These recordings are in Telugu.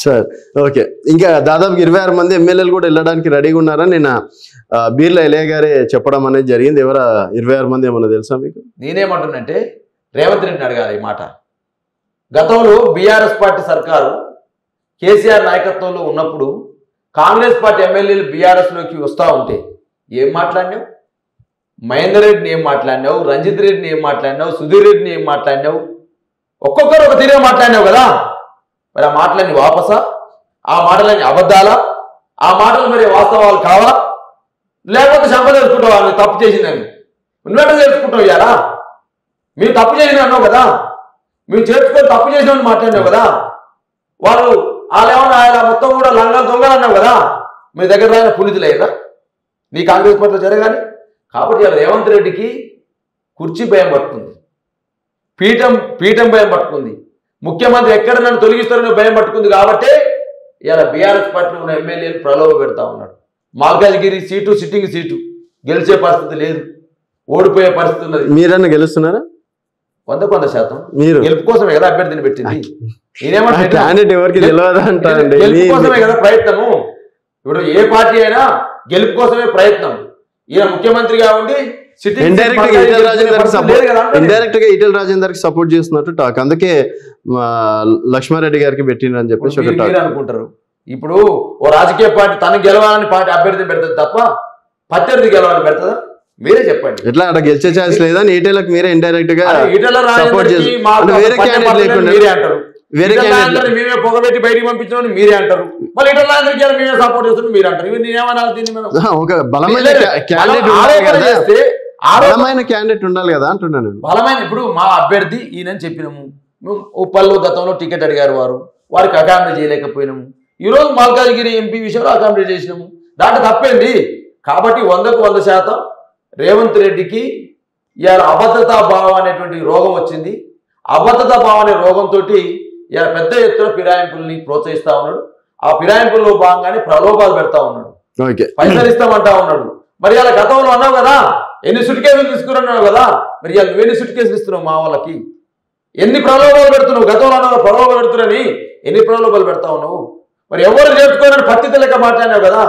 సార్ ఓకే, ఇంకా దాదాపు 26 మంది ఎమ్మెల్యేలు కూడా వెళ్ళడానికి రెడీగా ఉన్నారని నిన్న బీర్లా ఎలయ్య గారే చెప్పడం అనేది జరిగింది. ఎవరు 26 మంది ఏమన్నా తెలుసా మీకు? నేనేమంటున్నంటే రేవంత్ రెడ్డిని అడగాలి ఈ మాట. గతంలో బీఆర్ఎస్ పార్టీ సర్కారు కేసీఆర్ నాయకత్వంలో ఉన్నప్పుడు కాంగ్రెస్ పార్టీ ఎమ్మెల్యేలు బీఆర్ఎస్లోకి వస్తూ ఉంటే ఏం మాట్లాడినావు? మహేందర్ రెడ్డిని ఏం మాట్లాడినావు? రంజిత్ రెడ్డిని ఏం మాట్లాడినావు? సుధీర్ రెడ్డిని ఏం మాట్లాడినావు? ఒక్కొక్కరు ఒక తీరే మాట్లాడినావు కదా. మరి ఆ మాటలన్నీ వాపసా? ఆ మాటలన్నీ అబద్ధాలా? ఆ మాటలు మరి వాస్తవాలు కావా? లేకపోతే సంపద తెలుసుకుంటావా? నువ్వు తప్పు చేసిందని నువ్వెంట తెలుసుకుంటావు ఇయ్యారా? మీరు తప్పు చేసిన అన్నావు కదా, మీరు చేర్చుకొని తప్పు చేసినామని మాట్లాడినావు కదా. వాళ్ళేమన్నా ఆయన మొత్తం కూడా లంగాలు దొంగలు అన్నావు కదా. మీ దగ్గర రాయిన పుణితులు అయ్యారా నీ కాంగ్రెస్ పార్టీలో జరగాలి. కాబట్టి ఇలా రేవంత్ రెడ్డికి కుర్చీ భయం పట్టుకుంది, పీఠం భయం పట్టుకుంది, ముఖ్యమంత్రి ఎక్కడ నన్ను తొలగిస్తారని భయం పట్టుకుంది. కాబట్టి ఇలా బీఆర్ఎస్ పార్టీలో ఉన్న ఎమ్మెల్యేలు ప్రలోభ పెడతా ఉన్నాడు. మల్కాజ్గిరి సీటు సిట్టింగ్ సీటు గెలిచే పరిస్థితి లేదు, ఓడిపోయే పరిస్థితి ఉన్నది. మీరన్నా గెలుస్తున్నారా? 100% మీరు గెలుపు కోసమే కదా అభ్యర్థిని పెట్టింది. ఎవరికి గెలుపు కోసమే కదా ప్రయత్నము. ఇప్పుడు ఏ పార్టీ అయినా గెలుపు కోసమే ప్రయత్నం. ఈయన ముఖ్యమంత్రిగా ఉండి ఇండైరెక్ట్ గా ఈటెల రాజేందర్ కి సపోర్ట్ చేస్తున్నట్టు టాక్. అందుకే లక్ష్మారెడ్డి గారికి పెట్టిండ్రు అని చెప్పేసి అనుకుంటారు. ఇప్పుడు ఓ రాజకీయ పార్టీ తను గెలవాలని పార్టీ అభ్యర్థిని పెడుతుంది తప్ప ప్రత్యర్థి గెలవాలని పెడతాదా? మీరే చెప్పండి. ఎట్లా అక్కడ గెలిచే ఛాన్స్ లేదా? ఈటెలకు మీరే ఇండైరెక్ట్ గా సపోర్ట్ చేస్తారు. వేరే క్యాండిడేట్ లేకుండా మీరే అంటారు. వేరే క్యాండిడేట్ మేమే పొగబెట్టి బయటికి పంపించామని మీరే అంటారు. మళ్ళీ ఈటెల రాజేందర్ మేమే సపోర్ట్ చేస్తున్నాం మీరు అంటారు. ఇవి నేనేమన్నా దీన్ని ఒక బలమైన క్యాండిడేట్ ఉండాలి కదా అంటున్నాను. బలమైన ఇప్పుడు మా అభ్యర్థి ఈయనని చెప్పినాము. ఉప్పల్లో గతంలో టికెట్ అడిగారు వారికి అకామిడేట్ చేయలేకపోయినాము. ఈరోజు మల్కాజ్గిరి ఎంపీ విషయంలో అకామిడేట్ చేసినాము. దాంట్లో తప్పేంది? కాబట్టి 100కు 100% రేవంత్ రెడ్డికి ఇవాళ అభద్రతా భావం అనేటువంటి రోగం వచ్చింది. అభద్రతా భావం అనే రోగంతో ఇవాళ పెద్ద ఎత్తున ఫిరాయింపుల్ని ప్రోత్సహిస్తా ఉన్నాడు. ఆ ఫిరాయింపుల్లో భాగంగానే ప్రలోభాలు పెడతా ఉన్నాడు, పైసలు ఇస్తామంటా ఉన్నాడు. మరి ఇలా గతంలో అన్నావు కదా ఎన్ని సుట్ కేసులు తీసుకున్నావు కదా, మరి ఇలా నువ్వెన్ని సుట్ కేసులు ఇస్తున్నావు మా వాళ్ళకి? ఎన్ని ప్రలోభాలు పెడుతున్నావు? గతంలో అన్నావు ప్రలోభాలు పెడుతున్నాని ఎన్ని ప్రలోభాలు పెడతా ఉన్నావు? మరి ఎవరు చేర్చుకోవాలని పత్తిత లెక్క మాట్లాడినావు కదా,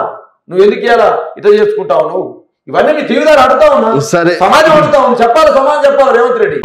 నువ్వు ఎందుకు ఇలా ఇట్లా చేసుకుంటా ఉన్నావు? ఇవన్నీ నీ జీవితాలు అడుగుతా ఉన్నావు, సమాజం అడుగుతా ఉంది. చెప్పాలి, సమాజం చెప్పాలి రేవంత్ రెడ్డి.